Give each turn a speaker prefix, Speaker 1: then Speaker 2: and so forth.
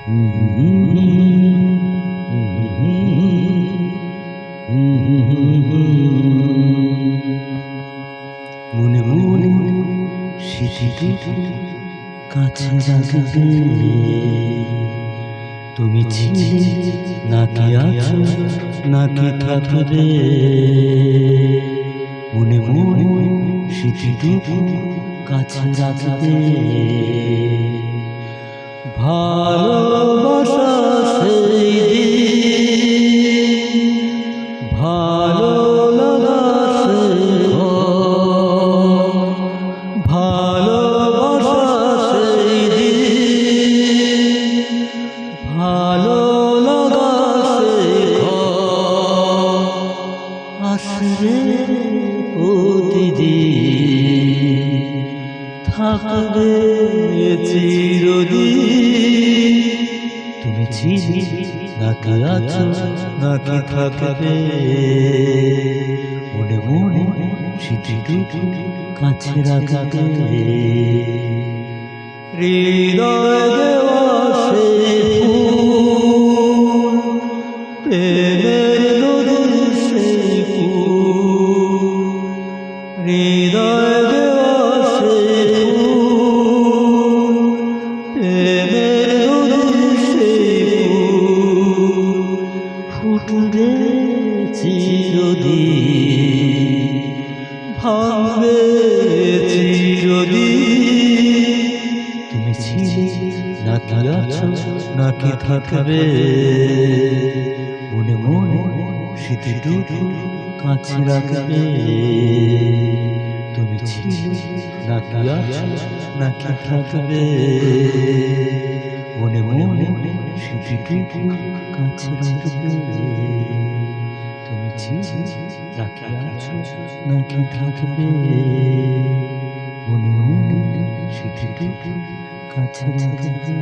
Speaker 1: মনে মনে স্মৃতি কাছে রাখবে, তুমি ছিলে নাকি আছো নাকি থাকবে। মনে মনে স্মৃতিটুকু কাছে রাখবে, ভালোবাসা সেই দিন, ভালো লাগা সেই ক্ষণ, ভালোবাসা সেই দিন, ভালো লাগা সেই ক্ষণ আসবে প্রতিদিন, থাকবে চিরদিন। তুমি ছিলে নাকি আছো নাকি থাকবে, মনে মনে স্মৃতিটুকু কাছে রাখবে। হৃদয় দেওয়া সেই ফুল, প্রেমের নদীর সেই ফুল, হৃদয় দেওয়া সেই ফুল, প্রেমের নদীর সেই ফুল ফুটবে চিরদিন, ভাঙবে চিরদিন। তুমি ছিলে নাকি আছো নাকি থাকবে, মনে মনে স্মৃতিটুকু কাছে রাখবে। তুমি ছিলে নাকি আছো নাকি থাকবে, মনে মনে স্মৃতিটুকু কাছে রাখবে। তুমি ছিলে নাকি আছো নাকি থাকবে, মনে মনে স্মৃতিটুকু কাছে রাখবে।